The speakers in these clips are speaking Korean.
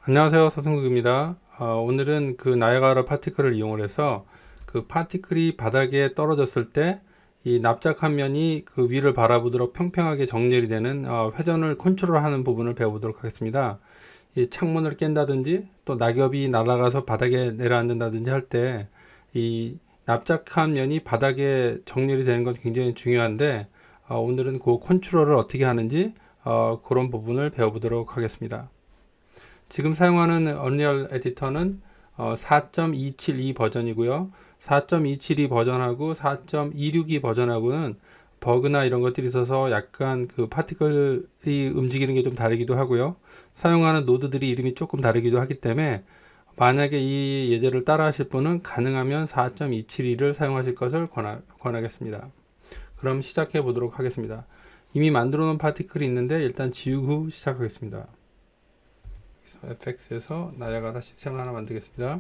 안녕하세요. 서승국입니다. 오늘은 그 나이아가라 파티클을 이용을 해서 그 파티클이 바닥에 떨어졌을 때 이 납작한 면이 그 위를 바라보도록 평평하게 정렬이 되는 회전을 컨트롤하는 부분을 배워보도록 하겠습니다. 이 창문을 깬다든지 또 낙엽이 날아가서 바닥에 내려앉는다든지 할 때 이 납작한 면이 바닥에 정렬이 되는 건 굉장히 중요한데 오늘은 그 컨트롤을 어떻게 하는지 그런 부분을 배워보도록 하겠습니다. 지금 사용하는 언리얼 에디터는 4.272 버전이고요. 4.272 버전하고 4.262 버전하고는 버그나 이런 것들이 있어서 약간 그 파티클이 움직이는 게 좀 다르기도 하고요. 사용하는 노드들이 이름이 조금 다르기도 하기 때문에 만약에 이 예제를 따라 하실 분은 가능하면 4.272를 사용하실 것을 권하겠습니다. 그럼 시작해 보도록 하겠습니다. 이미 만들어 놓은 파티클이 있는데 일단 지우고 시작하겠습니다. FX에서 나이아가라 시스템을 하나 만들겠습니다.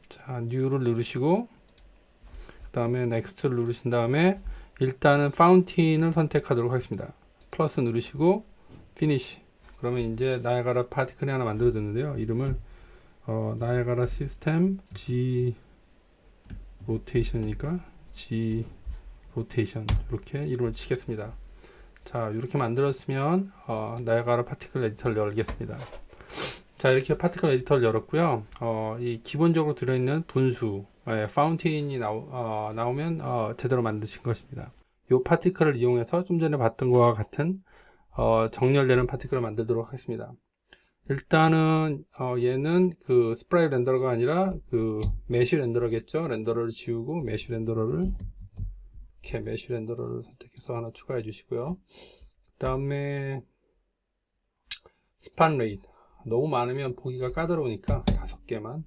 자, New를 누르시고 그 다음에 Next를 누르신 다음에 일단은 파운틴을 선택하도록 하겠습니다. 플러스 누르시고 Finish. 그러면 이제 나이아가라 파티클이 하나 만들어졌는데요. 이름을 나이아가라 시스템 G 로테이션이니까 G 로테이션 이렇게 이름을 치겠습니다. 자, 이렇게 만들었으면 나이아가라 파티클 에디터를 열겠습니다. 자, 이렇게 파티클 에디터를 열었고요. 이 기본적으로 들어있는 분수, 파운틴이 나오면 제대로 만드신 것입니다. 이 파티클을 이용해서 좀 전에 봤던 것과 같은 정렬되는 파티클을 만들도록 하겠습니다. 일단은 얘는 그 스프라이트 렌더러가 아니라 그 메쉬 렌더러겠죠. 렌더러를 지우고 메쉬 렌더러를 이렇게 메쉬 렌더러를 선택해서 하나 추가해 주시고요. 그 다음에 스판 레이트 너무 많으면 보기가 까다로우니까 5개만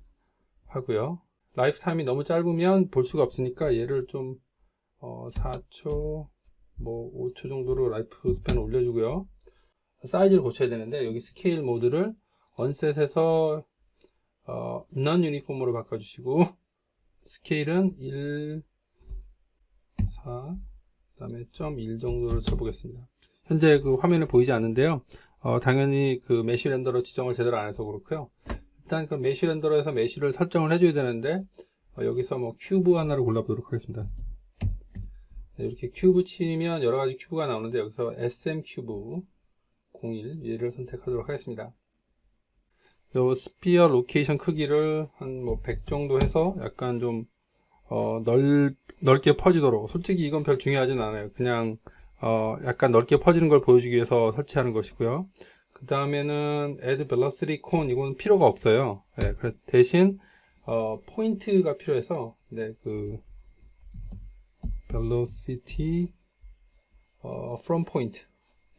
하고요. 라이프 타임이 너무 짧으면 볼 수가 없으니까 얘를 좀 4초 뭐 5초 정도로 라이프 스팬을 올려주고요. 사이즈를 고쳐야 되는데 여기 스케일 모드를 언셋에서 non 유니폼으로 바꿔주시고 스케일은 1 4 그 다음에 0.1 정도로 쳐보겠습니다. 현재 그 화면에 보이지 않는데요. 당연히 그 메쉬 렌더러 지정을 제대로 안 해서 그렇고요. 일단 그 메쉬 렌더러에서 메쉬를 설정을 해줘야 되는데 여기서 뭐 큐브 하나를 골라보도록 하겠습니다. 네, 이렇게 큐브 치면 여러가지 큐브가 나오는데 여기서 SM 큐브 01 얘를 선택하도록 하겠습니다. 요 스피어 로케이션 크기를 한 뭐 100 정도 해서 약간 좀 넓게 퍼지도록. 솔직히 이건 별 중요하진 않아요. 그냥 약간 넓게 퍼지는 걸 보여주기 위해서 설치하는 것이고요. 그 다음에는 add velocity cone 이건 필요가 없어요. 네, 대신 포인트가 필요해서 네, 그 velocity from point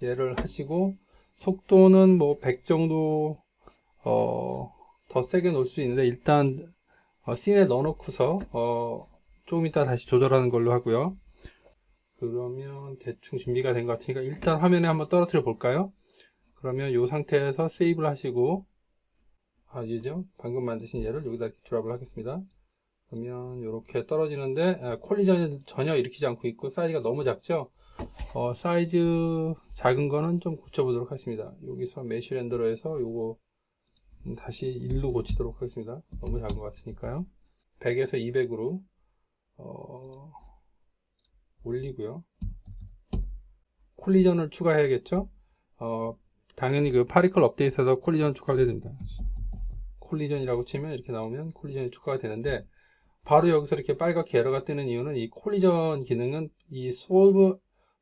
얘를 하시고 속도는 뭐 100 정도 더 세게 놓을 수 있는데 일단 씬에 넣어놓고서 조금 이따 다시 조절하는 걸로 하고요. 그러면 대충 준비가 된 것 같으니까 일단 화면에 한번 떨어뜨려 볼까요? 그러면 이 상태에서 세이브를 하시고 얘죠? 방금 만드신 얘를 여기다 이렇게 드랍을 하겠습니다. 그러면 이렇게 떨어지는데 콜리전이 전혀 일으키지 않고 있고 사이즈가 너무 작죠? 사이즈 작은 거는 좀 고쳐보도록 하겠습니다. 여기서 메쉬 렌더러에서 요거 다시 1로 고치도록 하겠습니다. 너무 작은 것 같으니까요. 100에서 200으로 올리고요. 콜리전을 추가해야겠죠? 당연히 그 파리클 업데이트에서 콜리전 추가가 됩니다. 콜리전이라고 치면 이렇게 나오면 콜리전이 추가가 되는데 바로 여기서 이렇게 빨갛게 에러가 뜨는 이유는 이 콜리전 기능은 이 solve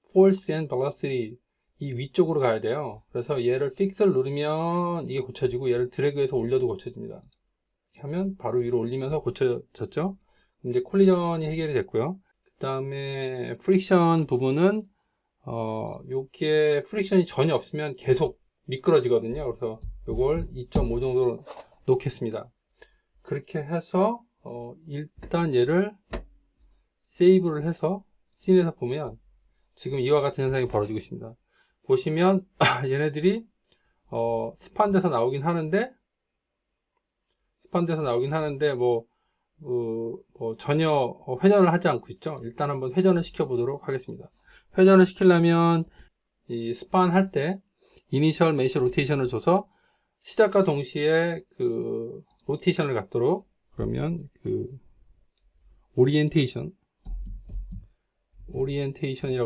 force and velocity 이 위쪽으로 가야 돼요. 그래서 얘를 픽스를 누르면 이게 고쳐지고 얘를 드래그해서 올려도 고쳐집니다. 이렇게 하면 바로 위로 올리면서 고쳐졌죠. 이제 콜리전이 해결이 됐고요. 그 다음에 프릭션 부분은 요게 프릭션이 전혀 없으면 계속 미끄러지거든요. 그래서 요걸 2.5 정도로 놓겠습니다. 그렇게 해서 일단 얘를 세이브를 해서 씬에서 보면 지금 이와 같은 현상이 벌어지고 있습니다. 보시면 얘네들이 스판돼서 나오긴 하는데 전혀 회전을 하지 않고 있죠. 일단 한번 회전을 시켜 보도록 하겠습니다. 회전을 시키려면 이 스판 할 때 이니셜 메시 로테이션을 줘서 시작과 동시에 그 로테이션을 갖도록, 그러면 그 오리엔테이션이라고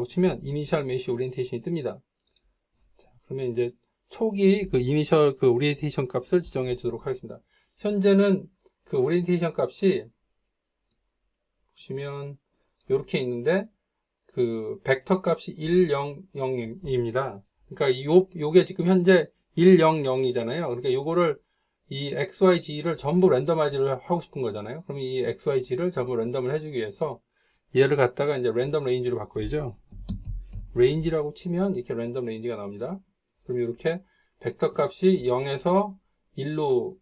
치면 이니셜 메시 오리엔테이션이 뜹니다. 자, 그러면 이제 초기 그 이니셜 그 오리엔테이션 값을 지정해 주도록 하겠습니다. 현재는 그 오리엔테이션 값이 보시면 이렇게 있는데 그 벡터 값이 1, 0, 0입니다. 그러니까 요게 지금 현재 1, 0, 0이잖아요. 그러니까 요거를 이 XYZ를 전부 랜덤아이즈를 하고 싶은 거잖아요. 그럼 이 XYZ를 전부 랜덤을 해주기 위해서 얘를 갖다가 이제 랜덤 레인지로 바꿔야죠. 레인지라고 치면 이렇게 랜덤 레인지가 나옵니다. 그럼 이렇게 벡터 값이 0에서 1로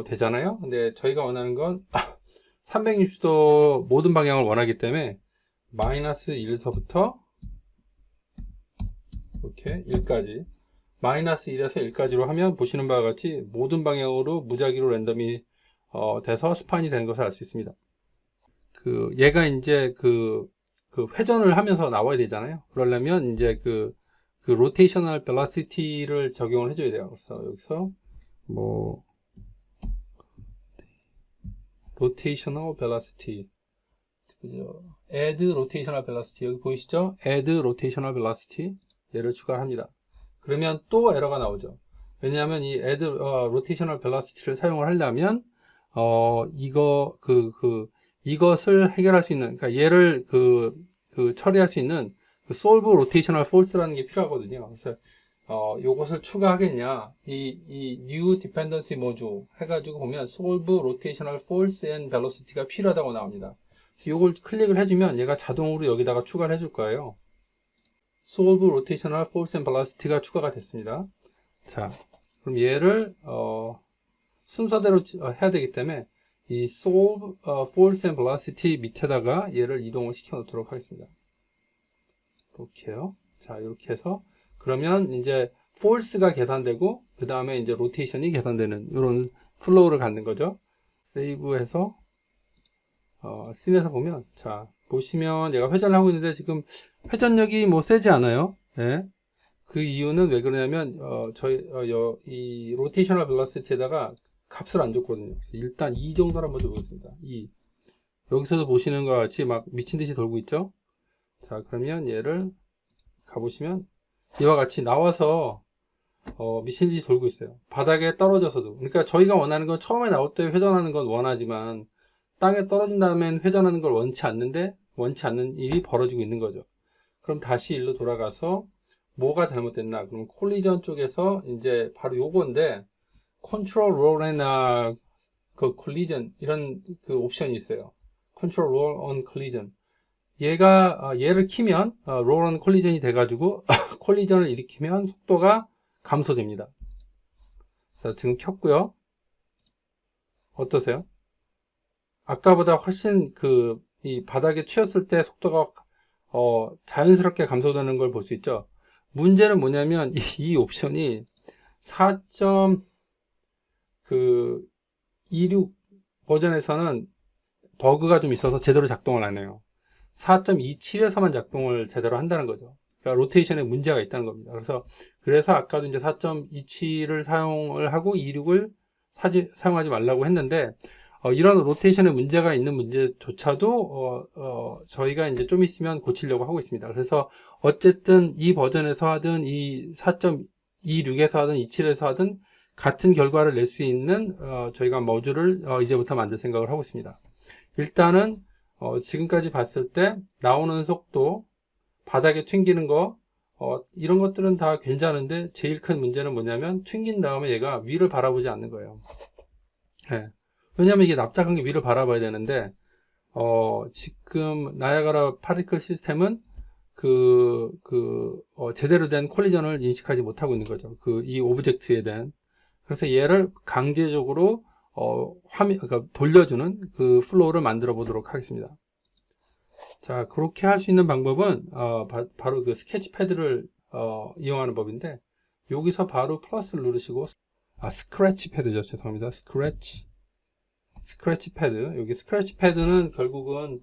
되잖아요. 근데 저희가 원하는 건 360도 모든 방향을 원하기 때문에 마이너스 1에서부터 이렇게 1까지 마이너스 1에서 1까지로 하면 보시는 바와 같이 모든 방향으로 무작위로 랜덤이 돼서 스판이 되는 것을 알 수 있습니다. 그 얘가 이제 그 회전을 하면서 나와야 되잖아요. 그러려면 이제 그 로테이셔널 벨로시티를 적용을 해줘야 돼요. 그래서 여기서 뭐 로테이셔널 벨로시티 add rotational velocity 여기 보이시죠? add rotational velocity 얘를 추가합니다. 그러면 또 에러가 나오죠. 왜냐하면 이 add rotational velocity를 사용을 하려면 이것을 해결할 수 있는, 그러니까 얘를 처리할 수 있는 solve rotational force라는 게 필요하거든요. 그래서 요것을 추가하겠냐, 이 new dependency module 해가지고 보면 solve rotational force and velocity가 필요하다고 나옵니다. 요걸 클릭을 해주면 얘가 자동으로 여기다가 추가를 해줄 거예요. solve rotational force and velocity가 추가가 됐습니다. 자, 그럼 얘를 순서대로 해야 되기 때문에 이 solve force and velocity 밑에다가 얘를 이동을 시켜 놓도록 하겠습니다. 이렇게요. 자, 이렇게 해서 그러면 이제 force가 계산되고 그 다음에 이제 rotation이 계산되는 이런 플로우를 갖는 거죠. 세이브해서 씬에서 보면, 자, 보시면 얘가 회전을 하고 있는데 지금 회전력이 뭐 세지 않아요. 예. 그 이유는 왜 그러냐면 이 로테이셔널 벨로시티에다가 값을 안 줬거든요. 일단 2 정도를 한번 줘보겠습니다. 2. 여기서도 보시는 것 같이 막 미친 듯이 돌고 있죠. 자, 그러면 얘를 가보시면 이와 같이 나와서 미친 듯이 돌고 있어요. 바닥에 떨어져서도. 그러니까 저희가 원하는 건 처음에 나올 때 회전하는 건 원하지만 땅에 떨어진 다음엔 회전하는 걸 원치 않는 일이 벌어지고 있는 거죠. 그럼 다시 일로 돌아가서 뭐가 잘못됐나? 그럼 콜리전 쪽에서 이제 바로 요건데 컨트롤 롤 그 콜리전 이런 그 옵션이 있어요. 컨트롤 롤 on collision. 얘를 키면 롤 on collision이 돼가지고 콜리전을 일으키면 속도가 감소됩니다. 자, 지금 켰고요. 어떠세요? 아까보다 훨씬 이 바닥에 튀었을 때 속도가 자연스럽게 감소되는 걸 볼 수 있죠. 문제는 뭐냐면 이 옵션이 4.26 버전에서는 버그가 좀 있어서 제대로 작동을 안 해요. 4.27에서만 작동을 제대로 한다는 거죠. 그러니까 로테이션에 문제가 있다는 겁니다. 그래서 아까도 이제 4.27을 사용을 하고 26을 사용하지 말라고 했는데 이런 로테이션에 문제가 있는 문제조차도 저희가 이제 좀 있으면 고치려고 하고 있습니다. 그래서 어쨌든 이 버전에서 하든 이 4.26에서 하든 27에서 하든 같은 결과를 낼 수 있는 저희가 모듈을 이제부터 만들 생각을 하고 있습니다. 일단은 지금까지 봤을 때 나오는 속도, 바닥에 튕기는 거 이런 것들은 다 괜찮은데 제일 큰 문제는 뭐냐면 튕긴 다음에 얘가 위를 바라보지 않는 거예요. 네. 왜냐면 이게 납작한 게 위를 바라봐야 되는데 지금 나야가라 파티클 시스템은 제대로 된 콜리전을 인식하지 못하고 있는 거죠. 이 오브젝트에 대한. 그래서 얘를 강제적으로 그러니까 돌려주는 그 플로우를 만들어 보도록 하겠습니다. 자, 그렇게 할 수 있는 방법은 바로 그 스케치 패드를 이용하는 법인데 여기서 바로 플러스를 누르시고 스크래치 패드죠. 죄송합니다. 스크래치 패드. 여기 스크래치 패드는 결국은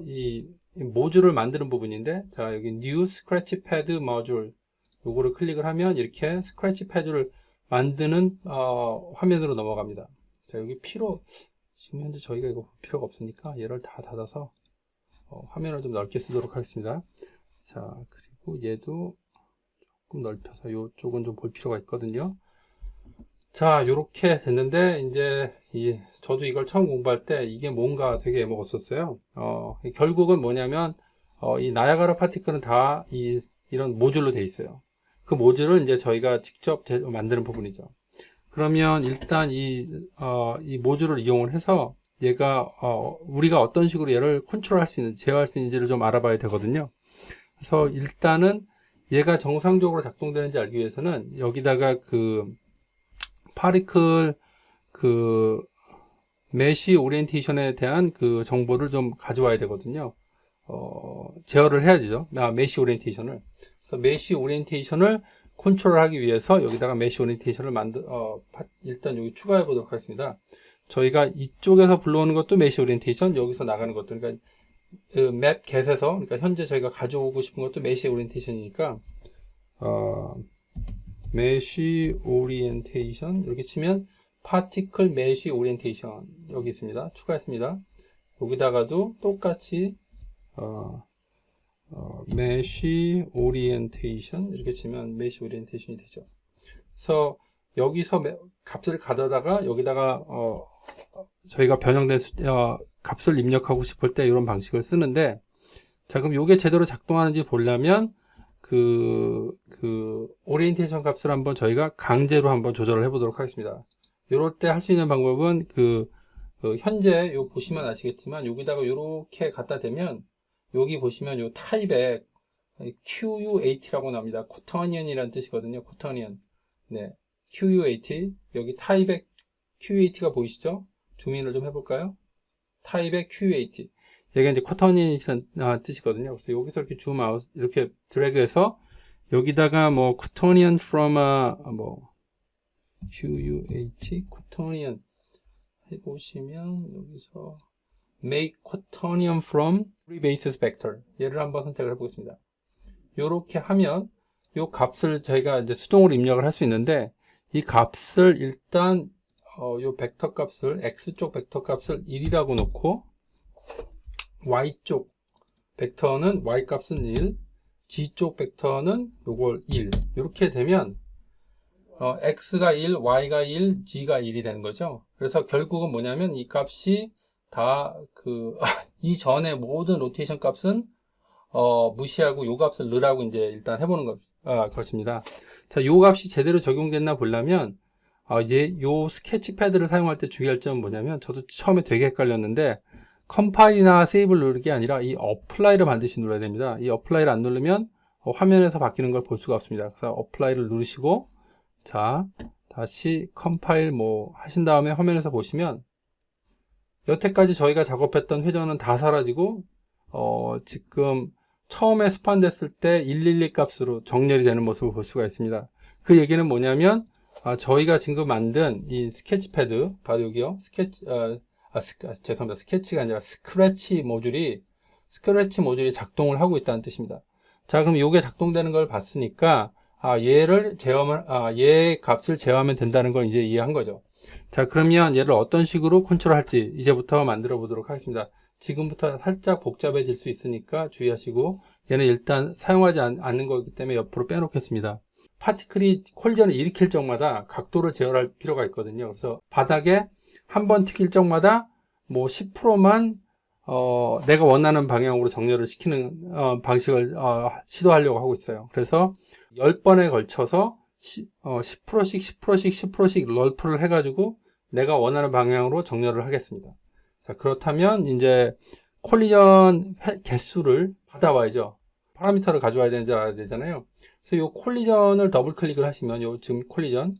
이 모듈을 만드는 부분인데, 자, 여기 New Scratch Pad Module 요거를 클릭을 하면 이렇게 스크래치 패드를 만드는 화면으로 넘어갑니다. 자, 여기 지금 현재 저희가 이거 볼 필요가 없으니까 얘를 다 닫아서 화면을 좀 넓게 쓰도록 하겠습니다. 자, 그리고 얘도 조금 넓혀서 이쪽은 좀 볼 필요가 있거든요. 자, 요렇게 됐는데 이제 저도 이걸 처음 공부할 때 이게 뭔가 되게 애먹었었어요. 결국은 뭐냐면 이 나야가라 파티클은 다 이런 모듈로 돼 있어요. 그 모듈을 이제 저희가 직접 만드는 부분이죠. 그러면 일단 이 모듈을 이용을 해서 얘가 우리가 어떤 식으로 얘를 컨트롤할 수 있는지, 제어할 수 있는지를 좀 알아봐야 되거든요. 그래서 일단은 얘가 정상적으로 작동되는지 알기 위해서는 여기다가 그 파티클 메쉬 오리엔테이션에 대한 그 정보를 좀 가져와야 되거든요. 제어를 해야죠. 메쉬 오리엔테이션을. 그래서 메쉬 오리엔테이션을 컨트롤하기 위해서 여기다가 메쉬 오리엔테이션을 일단 여기 추가해 보도록 하겠습니다. 저희가 이쪽에서 불러오는 것도 메쉬 오리엔테이션, 여기서 나가는 것도, 그러니까 맵 get에서, 그러니까 현재 저희가 가져오고 싶은 것도 메쉬 오리엔테이션이니까 메쉬 오리엔테이션 이렇게 치면 파티클 메쉬 오리엔테이션 여기 있습니다. 추가했습니다. 여기다가도 똑같이 메쉬 오리엔테이션 이렇게 치면 메쉬 오리엔테이션이 되죠. 그래서 여기서 값을 가져다가 여기다가 저희가 변형된 값을 입력하고 싶을 때 이런 방식을 쓰는데, 자, 그럼 이게 제대로 작동하는지 보려면 그 오리엔테이션 값을 한번 저희가 강제로 한번 조절을 해 보도록 하겠습니다. 이럴 때 할 수 있는 방법은 현재 요 보시면 아시겠지만 여기다가 이렇게 갖다 대면 여기 보시면 요 타입에 QU80라고 나옵니다. 코터니언이라는 뜻이거든요. 코터니언. 네. QU80. 여기 타입에 QU80가 보이시죠? 줌인을 좀 해볼까요? 타입의 QU80. 얘가 이제 코터니언이라는 뜻이거든요. 그래서 여기서 이렇게 줌 아웃, 이렇게 드래그해서 여기다가 뭐 코터니언 from QU80 코터니언 해보시면 여기서 make quaternion from three basis vector 얘를 한번 선택을 해보겠습니다. 이렇게 하면 이 값을 저희가 이제 수동으로 입력을 할 수 있는데, 이 값을 일단 이 벡터 값을 x쪽 벡터 값을 1이라고 놓고 y쪽 벡터는 y 값은 1, g쪽 벡터는 요걸 1 이렇게 되면 x가 1, y가 1, g가 1이 되는 거죠. 그래서 결국은 뭐냐면 이 값이 다 이전에 모든 로테이션 값은 무시하고 요 값을 넣으라고 이제 일단 해보는 것입니다. 자, 요 값이 제대로 적용됐나 보려면 요 스케치 패드를 사용할 때 주의할 점은 뭐냐면, 저도 처음에 되게 헷갈렸는데 컴파일이나 세이브를 누르는 게 아니라 이 어플라이를 반드시 눌러야 됩니다. 이 어플라이를 안 누르면 화면에서 바뀌는 걸 볼 수가 없습니다. 그래서 어플라이를 누르시고, 자, 다시 컴파일 하신 다음에 화면에서 보시면 여태까지 저희가 작업했던 회전은 다 사라지고 지금 처음에 스판됐을 때 112 값으로 정렬이 되는 모습을 볼 수가 있습니다. 그 얘기는 뭐냐면 저희가 지금 만든 이 스케치 패드, 바로 여기요. 죄송합니다. 스케치가 아니라 스크래치 모듈이 작동을 하고 있다는 뜻입니다. 자, 그럼 이게 작동되는 걸 봤으니까 얘 값을 제어하면 된다는 걸 이제 이해한 거죠. 자, 그러면 얘를 어떤 식으로 컨트롤할지 이제부터 만들어 보도록 하겠습니다. 지금부터 살짝 복잡해질 수 있으니까 주의하시고, 얘는 일단 사용하지 않는 거기 때문에 옆으로 빼놓겠습니다. 파티클이 콜리전을 일으킬 적마다 각도를 제어할 필요가 있거든요. 그래서 바닥에 한 번 튀길 적마다 10%만 내가 원하는 방향으로 정렬을 시키는 방식을 시도하려고 하고 있어요. 그래서 10번에 걸쳐서 10%씩 10%씩 10%씩 럴프를 해가지고 내가 원하는 방향으로 정렬을 하겠습니다. 자, 그렇다면 이제 콜리전 개수를 받아와야죠. 파라미터를 가져와야 되는지 알아야 되잖아요. 그래서 이 콜리전을 더블 클릭을 하시면 지금 콜리전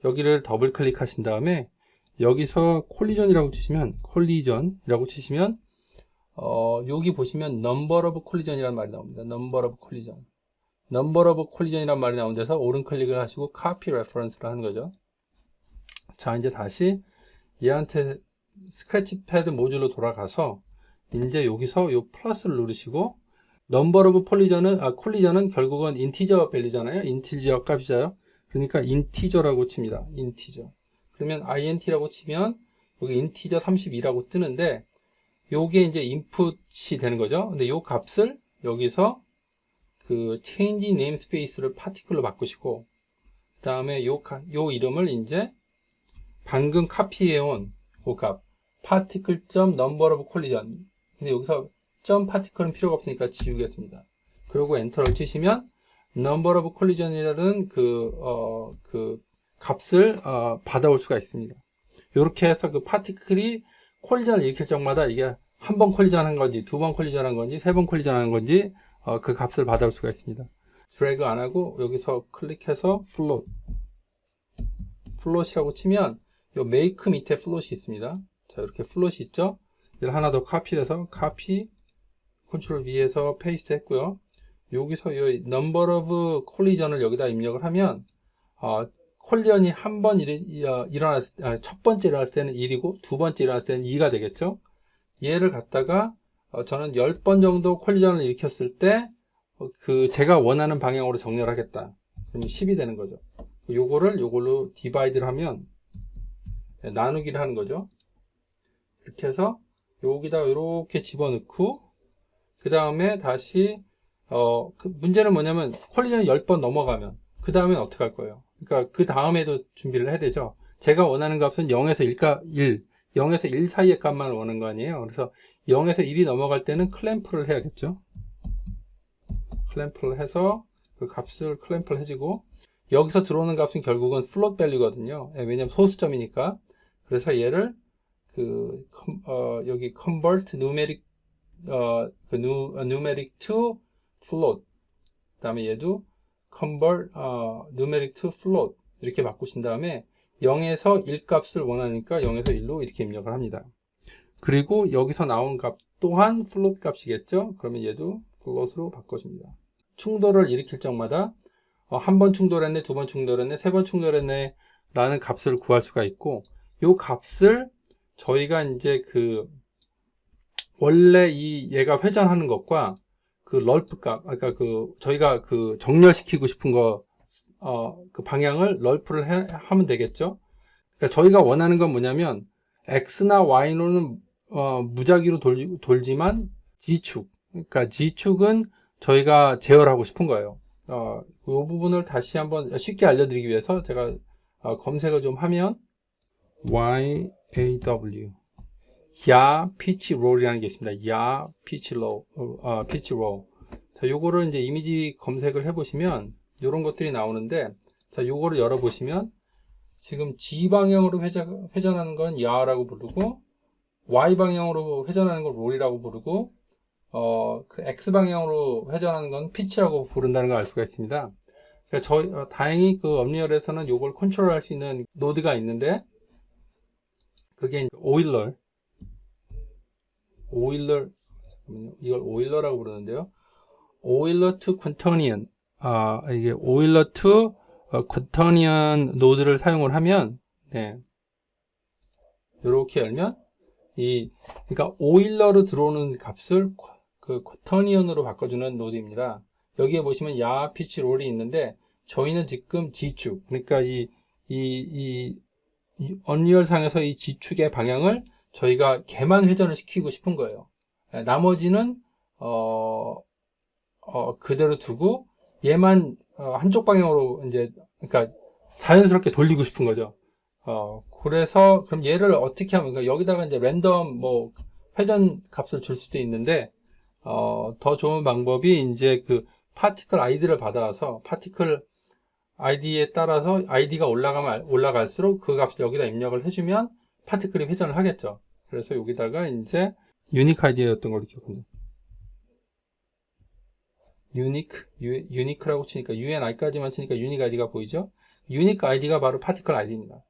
여기를 더블 클릭하신 다음에 여기서 콜리전이라고 치시면 여기 보시면 number of collision이라는 말이 나옵니다. number of collision이라는 말이 나온 데서 오른 클릭을 하시고 copy reference를 하는 거죠. 자, 이제 다시 얘한테 스크래치 패드 모듈로 돌아가서 이제 여기서 요 플러스를 누르시고, number of collision은 결국은 인티저 밸류잖아요. 인티저 값이잖아요. 그러니까 인티저라고 칩니다. 인티저. 그러면 int라고 치면 여기 인티저 32라고 뜨는데 요게 이제 인풋이 되는 거죠. 근데 요 값을 여기서 그 change namespace를 particle로 바꾸시고 그 다음에 요 이름을 이제 방금 카피해온 그 값 particle.number of collision. 근데 여기서 .particle은 필요가 없으니까 지우겠습니다. 그리고 엔터를 치시면 number of collision이라는 그 값을 받아올 수가 있습니다. 이렇게 해서 그 파티클이 콜리전을 일으킬 적마다 이게 한 번 콜리전 한 건지, 두 번 콜리전 한 건지, 세 번 콜리전 한 건지, 그 값을 받아올 수가 있습니다. 드래그 안 하고, 여기서 클릭해서 플롯이라고 치면, 요 make 밑에 플롯이 있습니다. 자, 이렇게 플롯이 있죠? 이걸 하나 더 카피해서, 컨트롤 V에서 페이스트 했고요. 여기서 요 number of collision을 여기다 입력을 하면, 콜리전이 한 번 첫 번째 일어났을 때는 1이고 두 번째 일어났을 때는 2가 되겠죠. 얘를 갖다가 저는 10번 정도 콜리전을 일으켰을 때 제가 원하는 방향으로 정렬하겠다. 그러면 10이 되는 거죠. 요걸로 디바이드를 하면 나누기를 하는 거죠. 이렇게 해서 여기다 이렇게 집어넣고 그 다음에 다시 문제는 뭐냐면 콜리전이 10번 넘어가면 그 다음엔 어떻게 할 거예요? 그러니까 그 다음에도 준비를 해야 되죠. 제가 원하는 값은 0에서 0에서 1 사이의 값만 원하는 거 아니에요. 그래서 0에서 1이 넘어갈 때는 클램프를 해야겠죠. 클램프를 해서 그 값을 클램프를 해주고 여기서 들어오는 값은 결국은 플롯 밸류거든요. 왜냐면 소수점이니까. 그래서 얘를 여기 convert numeric to float. 그다음에 얘도 convert numeric to float 이렇게 바꾸신 다음에 0에서 1 값을 원하니까 0에서 1로 이렇게 입력을 합니다. 그리고 여기서 나온 값 또한 float 값이겠죠. 그러면 얘도 float으로 바꿔줍니다. 충돌을 일으킬 적마다 한 번 충돌했네, 두 번 충돌했네, 세 번 충돌했네 라는 값을 구할 수가 있고 요 값을 저희가 이제 원래 얘가 회전하는 것과 그 럴프 값, 그러니까 저희가 정렬시키고 싶은 그 방향을 럴프를 하면 되겠죠. 그러니까 저희가 원하는 건 뭐냐면 x나 y로는 무작위로 돌지만 g축, 그러니까 g축은 저희가 제어하고 싶은 거예요. 이 부분을 다시 한번 쉽게 알려드리기 위해서 제가 검색을 좀 하면 YAW 야 피치 롤이라는 게 있습니다. 야 피치 롤. 자, 요거를 이제 이미지 검색을 해보시면 이런 것들이 나오는데, 자, 요거를 열어보시면 지금 G 방향으로 회전하는 건 야라고 부르고, Y 방향으로 회전하는 건 롤이라고 부르고, X 방향으로 회전하는 건 피치라고 부른다는 걸 알 수가 있습니다. 그러니까 다행히 엄니얼에서는 요걸 컨트롤할 수 있는 노드가 있는데, 그게 오일러, 이걸 오일러라고 부르는데요. 오일러 투 쿼터니언, 이게 오일러 투 쿼터니언 노드를 사용을 하면, 네, 이렇게 열면 그러니까 오일러로 들어오는 값을 쿼터니언으로 바꿔주는 노드입니다. 여기에 보시면 야 피치 롤이 있는데 저희는 지금 G축, 그러니까 이 언리얼 상에서 이 G축의 방향을 저희가 걔만 회전을 시키고 싶은 거예요. 나머지는 그대로 두고 얘만 한쪽 방향으로 그러니까 자연스럽게 돌리고 싶은 거죠. 그래서 그럼 얘를 어떻게 하면, 그러니까 여기다가 이제 랜덤 회전 값을 줄 수도 있는데 더 좋은 방법이 이제 파티클 아이디를 받아서 파티클 아이디에 따라서 아이디가 올라갈수록 그 값을 여기다 입력을 해주면 파티클이 회전을 하겠죠. 그래서 여기다가 이제 유니크 아이디였던 걸로 기억합니다. 유니크라고 치니까 UNI까지만 치니까 유니크 아이디가 보이죠? 유니크 아이디가 바로 파티클 아이디입니다.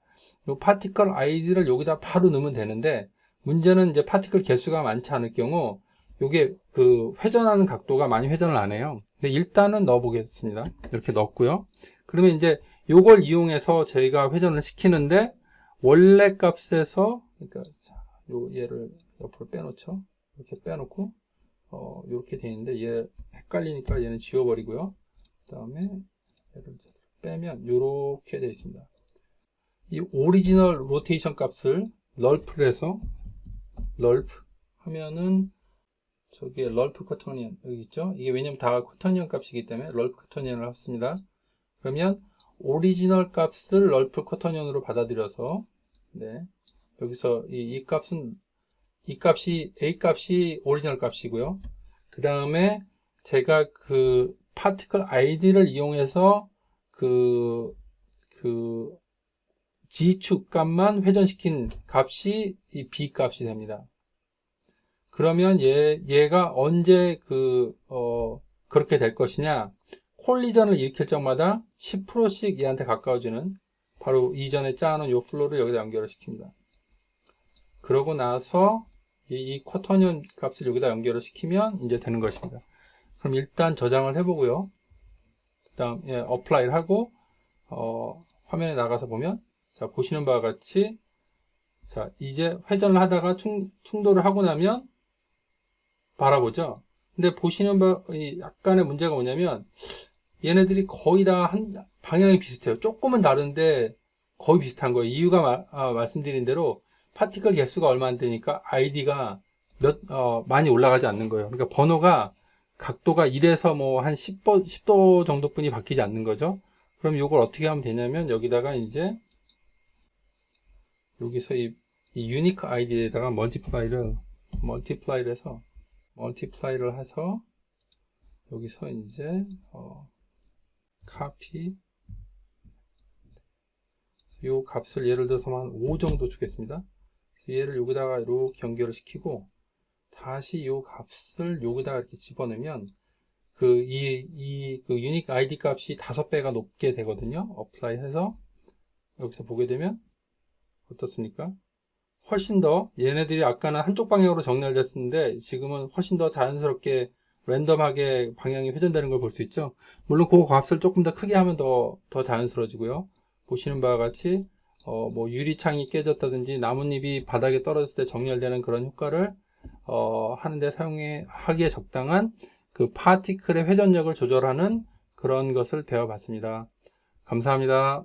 이 파티클 아이디를 여기다 바로 넣으면 되는데 문제는 이제 파티클 개수가 많지 않을 경우 요게 회전하는 각도가 많이 회전을 안 해요. 근데 일단은 넣어 보겠습니다. 이렇게 넣었고요. 그러면 이제 요걸 이용해서 저희가 회전을 시키는데 원래 값에서 그러니까 얘를 옆으로 빼놓죠. 이렇게 빼놓고 이렇게 돼 있는데 얘 헷갈리니까 얘는 지워버리고요. 그 다음에 얘를 빼면 이렇게 되어 있습니다. 이 오리지널 로테이션 값을 럴프를 해서 럴프 하면은 저기에 럴프 커터니언 여기 있죠. 이게 왜냐면 다 커터니언 값이기 때문에 럴프 커터니언을 했습니다. 그러면 오리지널 값을 럴프 커터니언으로 받아들여서 네, 여기서 이 값은 이 값이 A 값이 오리지널 값이고요. 그 다음에 제가 그 파티클 아이디를 이용해서 그 G축 값만 회전시킨 값이 이 B 값이 됩니다. 그러면 얘가 언제 그렇게 될 것이냐? 콜리전을 일으킬 적마다 10%씩 얘한테 가까워지는 바로 이전에 짜놓은 요 플로우를 여기다 연결을 시킵니다. 그러고 나서 이 쿼터니언 값을 여기다 연결을 시키면 이제 되는 것입니다. 그럼 일단 저장을 해보고요. 그 다음 어플라이를 하고 화면에 나가서 보면 자 보시는 바와 같이 자 이제 회전을 하다가 충돌을 하고 나면 바라보죠. 근데 보시는 바 약간의 문제가 뭐냐면 얘네들이 거의 다 방향이 비슷해요. 조금은 다른데 거의 비슷한 거예요. 이유가 말씀드린 대로 파티클 개수가 얼마 안 되니까 아이디가 많이 올라가지 않는 거예요. 그러니까 번호가 각도가 1에서 뭐 한 10도 정도뿐이 바뀌지 않는 거죠. 그럼 이걸 어떻게 하면 되냐면 여기다가 이제 여기서 이 유니크 아이디에다가 멀티플라이를 해서 여기서 이제 카피 이 값을 예를 들어서 한 5 정도 주겠습니다. 얘를 여기다가 이렇게 연결을 시키고 다시 이 값을 여기다가 이렇게 집어넣으면 그 유닉 아이디 값이 5배가 높게 되거든요. 어플라이 해서 여기서 보게 되면 어떻습니까? 훨씬 더 얘네들이 아까는 한쪽 방향으로 정렬됐었는데 지금은 훨씬 더 자연스럽게 랜덤하게 방향이 회전되는 걸 볼 수 있죠. 물론 그 값을 조금 더 크게 하면 더 자연스러워지고요. 보시는 바와 같이 뭐 유리창이 깨졌다든지 나뭇잎이 바닥에 떨어졌을 때 정렬되는 그런 효과를 하는데 하기에 적당한 그 파티클의 회전력을 조절하는 그런 것을 배워봤습니다. 감사합니다.